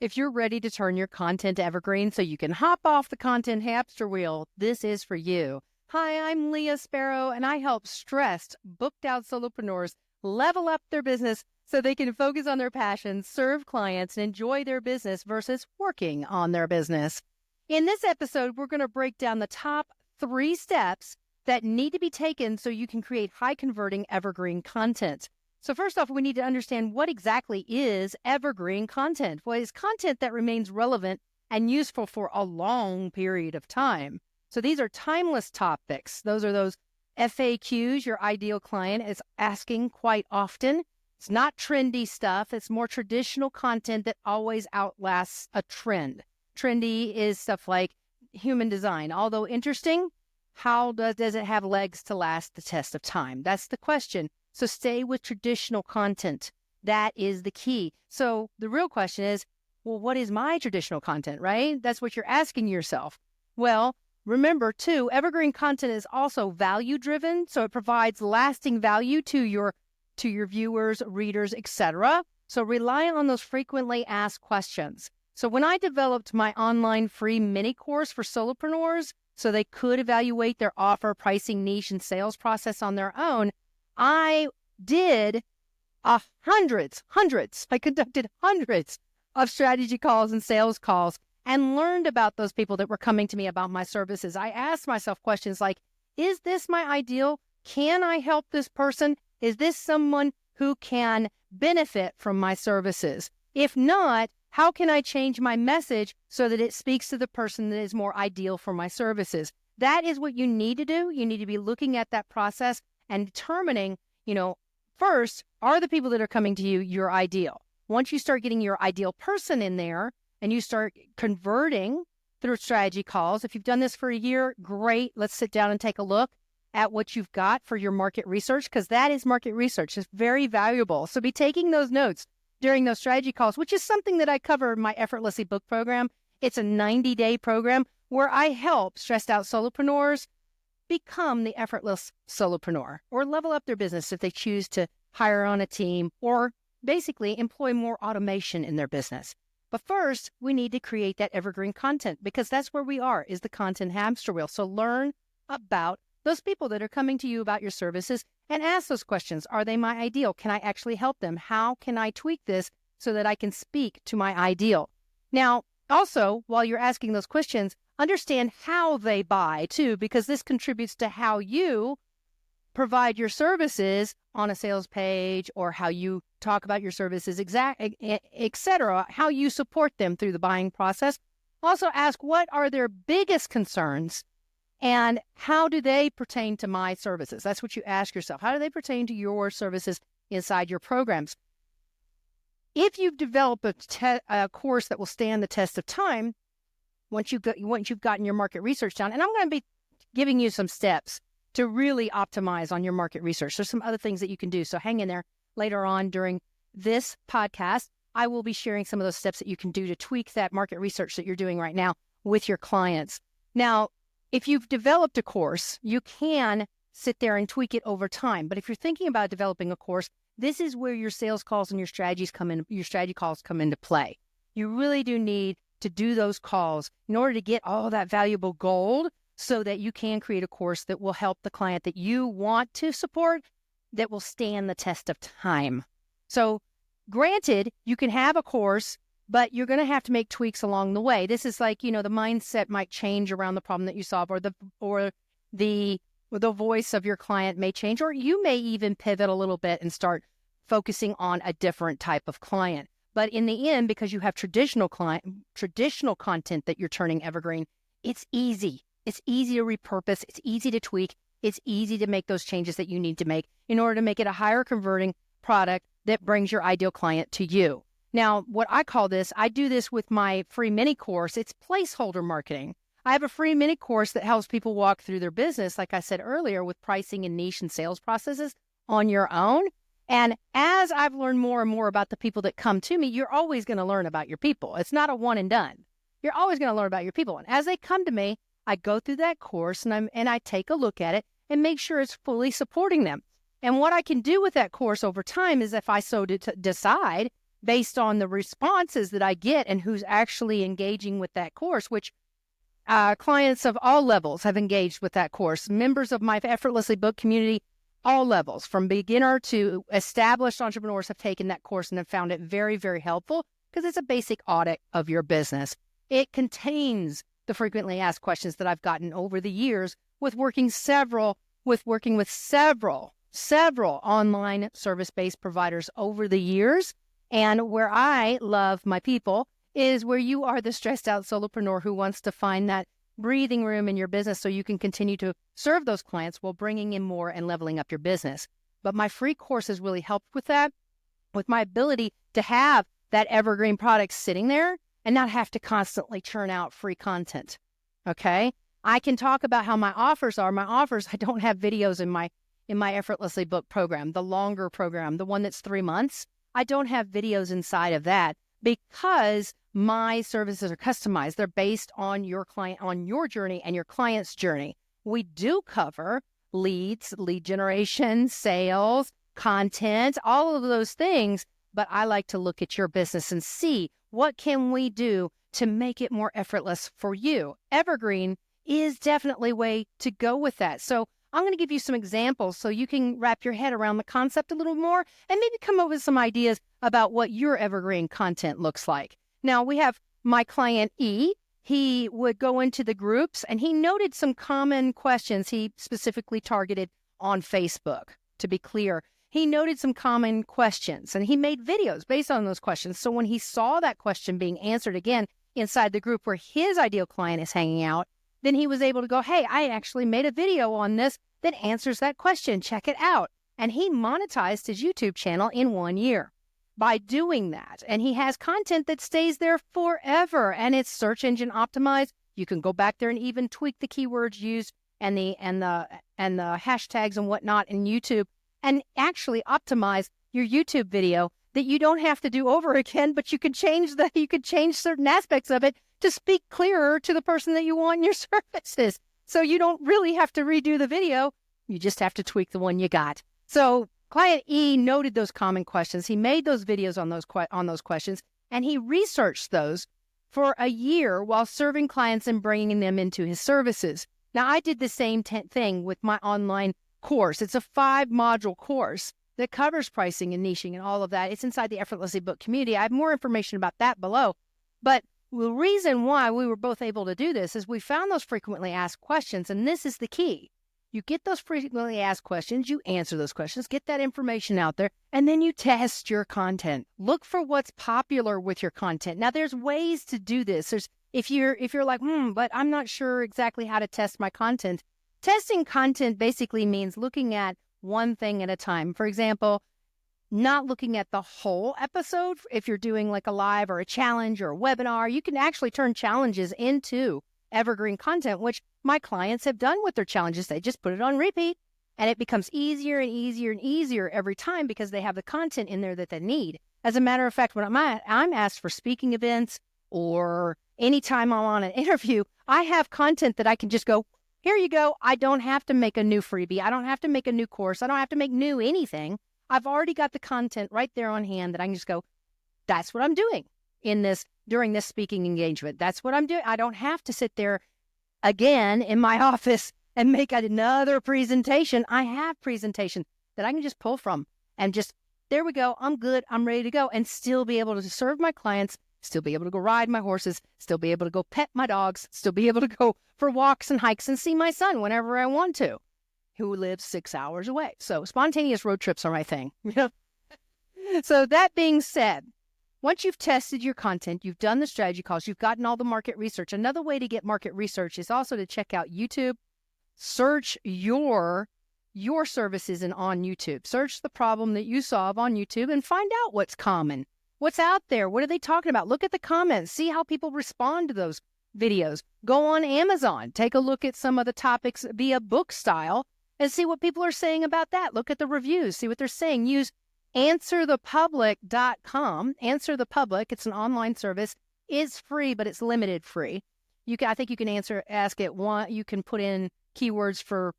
If you're ready to turn your content evergreen so you can hop off the content hamster wheel, this is for you. Hi, I'm Leah Sparrow, and I help stressed, booked-out solopreneurs level up their business so they can focus on their passions, serve clients, and enjoy their business versus working on their business. In this episode, we're going to break down the top 3 steps that need to be taken so you can create high-converting evergreen content. So first off, we need to understand what exactly is evergreen content. Well, it's content that remains relevant and useful for a long period of time. So these are timeless topics. Those are those FAQs your ideal client is asking quite often. It's not trendy stuff. It's more traditional content that always outlasts a trend. Trendy is stuff like human design. Although interesting, how does it have legs to last the test of time? That's the question. So stay with traditional content. That is the key. So the real question is, well, what is my traditional content, right? That's what you're asking yourself. Well, remember too, evergreen content is also value driven. So it provides lasting value to your viewers, readers, etc. So rely on those frequently asked questions. So when I developed my online free mini course for solopreneurs so they could evaluate their offer, pricing, niche, and sales process on their own, I did hundreds. I conducted hundreds of strategy calls and sales calls and learned about those people that were coming to me about my services. I asked myself questions like, is this my ideal? Can I help this person? Is this someone who can benefit from my services? If not, how can I change my message so that it speaks to the person that is more ideal for my services? That is what you need to do. You need to be looking at that process and determining, first, are the people that are coming to you your ideal? Once you start getting your ideal person in there and you start converting through strategy calls, if you've done this for a year, great. Let's sit down and take a look at what you've got for your market research, because that is market research. It's very valuable. So be taking those notes during those strategy calls, which is something that I cover in my Effortlessly Book program. It's a 90-day program where I help stressed out solopreneurs become the effortless solopreneur or level up their business if they choose to hire on a team or basically employ more automation in their business. But first, we need to create that evergreen content because that's where we are, is the content hamster wheel. So learn about those people that are coming to you about your services and ask those questions. Are they my ideal? Can I actually help them? How can I tweak this so that I can speak to my ideal? Now, also, while you're asking those questions, understand how they buy too, because this contributes to how you provide your services on a sales page or how you talk about your services, etc., how you support them through the buying process. Also ask, what are their biggest concerns and how do they pertain to my services? That's what you ask yourself. How do they pertain to your services inside your programs? If you've developed a course that will stand the test of time, once you've gotten your market research down, and I'm going to be giving you some steps to really optimize on your market research. There's some other things that you can do. So hang in there. Later on during this podcast, I will be sharing some of those steps that you can do to tweak that market research that you're doing right now with your clients. Now, if you've developed a course, you can sit there and tweak it over time. But if you're thinking about developing a course, this is where your sales calls and your strategy calls come into play. You really do need to do those calls in order to get all that valuable gold so that you can create a course that will help the client that you want to support, that will stand the test of time. So granted, you can have a course, but you're going to have to make tweaks along the way. This is like, the mindset might change around the problem that you solve, or the voice of your client may change, or you may even pivot a little bit and start focusing on a different type of client. But in the end, because you have traditional content that you're turning evergreen, it's easy. It's easy to repurpose. It's easy to tweak. It's easy to make those changes that you need to make in order to make it a higher converting product that brings your ideal client to you. Now, what I call this, I do this with my free mini course. It's placeholder marketing. I have a free mini course that helps people walk through their business, like I said earlier, with pricing and niche and sales processes on your own. And as I've learned more and more about the people that come to me, you're always going to learn about your people. It's not a one and done. You're always going to learn about your people. And as they come to me, I go through that course and I take a look at it and make sure it's fully supporting them. And what I can do with that course over time is, if I so decide, based on the responses that I get and who's actually engaging with that course, which clients of all levels have engaged with that course. Members of my Effortlessly Booked community, all levels, from beginner to established entrepreneurs, have taken that course and have found it very, very helpful because it's a basic audit of your business. It contains the frequently asked questions that I've gotten over the years with working with several online service-based providers over the years. And where I love my people is where you are the stressed out solopreneur who wants to find that breathing room in your business so you can continue to serve those clients while bringing in more and leveling up your business. But my free course has really helped with that, with my ability to have that evergreen product sitting there and not have to constantly churn out free content. Okay? I can talk about how my offers are. My offers, I don't have videos in my Effortlessly Booked program, the longer program, the one that's 3 months. I don't have videos inside of that because my services are customized. They're based on your client, on your journey and your client's journey. We do cover leads, lead generation, sales, content, all of those things. But I like to look at your business and see what can we do to make it more effortless for you. Evergreen is definitely a way to go with that. So I'm going to give you some examples so you can wrap your head around the concept a little more and maybe come up with some ideas about what your evergreen content looks like. Now, we have my client E. He would go into the groups and he noted some common questions. He specifically targeted on Facebook, to be clear. He noted some common questions and he made videos based on those questions. So when he saw that question being answered again inside the group where his ideal client is hanging out, then he was able to go, hey, I actually made a video on this that answers that question. Check it out. And he monetized his YouTube channel in 1 year by doing that. And he has content that stays there forever and it's search engine optimized. You can go back there and even tweak the keywords used and the hashtags and whatnot in YouTube and actually optimize your YouTube video that you don't have to do over again, but you could change certain aspects of it to speak clearer to the person that you want in your services. So you don't really have to redo the video. You just have to tweak the one you got. So client E noted those common questions. He made those videos on those questions, and he researched those for a year while serving clients and bringing them into his services. Now, I did the same thing with my online course. It's a 5-module course that covers pricing and niching and all of that. It's inside the Effortlessly Booked community. I have more information about that below. But the reason why we were both able to do this is we found those frequently asked questions, and this is the key. You get those frequently asked questions, you answer those questions, get that information out there, and then you test your content. Look for what's popular with your content. Now, there's ways to do this. If you're like, but I'm not sure exactly how to test my content. Testing content basically means looking at one thing at a time. For example, not looking at the whole episode. If you're doing like a live or a challenge or a webinar, you can actually turn challenges into evergreen content, which my clients have done with their challenges. They just put it on repeat and it becomes easier and easier and easier every time because they have the content in there that they need. As a matter of fact, when I'm asked for speaking events or anytime I'm on an interview, I have content that I can just go, here you go. I don't have to make a new freebie. I don't have to make a new course. I don't have to make new anything. I've already got the content right there on hand that I can just go, that's what I'm doing during this speaking engagement. That's what I'm doing. I don't have to sit there again in my office and make another presentation. I have presentations that I can just pull from and just, there we go. I'm good. I'm ready to go and still be able to serve my clients, still be able to go ride my horses, still be able to go pet my dogs, still be able to go for walks and hikes and see my son whenever I want to, who lives 6 hours away. So spontaneous road trips are my thing. So that being said, once you've tested your content, you've done the strategy calls, you've gotten all the market research. Another way to get market research is also to check out YouTube. Search your services on YouTube. Search the problem that you solve on YouTube and find out what's common. What's out there? What are they talking about? Look at the comments. See how people respond to those videos. Go on Amazon. Take a look at some of the topics via book style and see what people are saying about that. Look at the reviews. See what they're saying. Use answerthepublic.com. Answer the Public. It's an online service. It's free, but it's limited free. I think you can ask it one. You can put in keywords for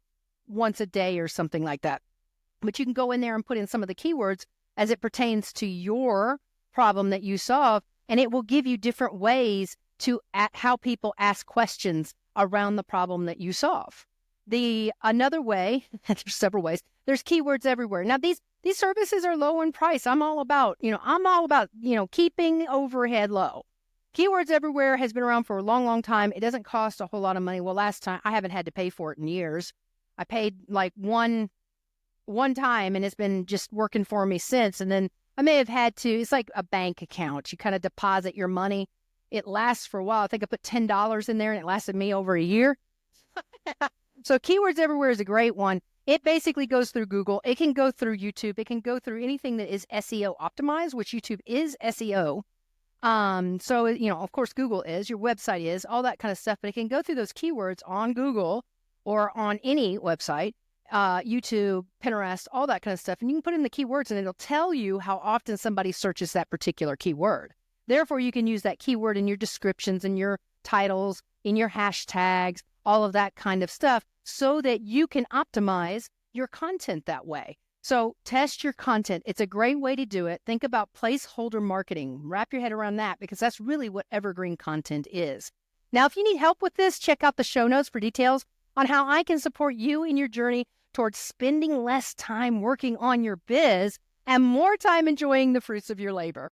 once a day or something like that. But you can go in there and put in some of the keywords as it pertains to your problem that you solve, and it will give you different ways to how people ask questions around the problem that you solve. Another way, there's several ways, there's keywords everywhere. Now, these services are low in price. I'm all about keeping overhead low. Keywords Everywhere has been around for a long, long time. It doesn't cost a whole lot of money. Well, last time, I haven't had to pay for it in years. I paid like one time, and it's been just working for me since. And then I may have had to, it's like a bank account. You kind of deposit your money. It lasts for a while. I think I put $10 in there, and it lasted me over a year. So Keywords Everywhere is a great one. It basically goes through Google. It can go through YouTube. It can go through anything that is SEO optimized, which YouTube is SEO. So, of course, Google is, your website is, all that kind of stuff, but it can go through those keywords on Google or on any website, YouTube, Pinterest, all that kind of stuff. And you can put in the keywords and it'll tell you how often somebody searches that particular keyword. Therefore, you can use that keyword in your descriptions, in your titles, in your hashtags, all of that kind of stuff, so that you can optimize your content that way. So test your content. It's a great way to do it. Think about placeholder marketing. Wrap your head around that, because that's really what evergreen content is. Now, if you need help with this, check out the show notes for details on how I can support you in your journey towards spending less time working on your biz and more time enjoying the fruits of your labor.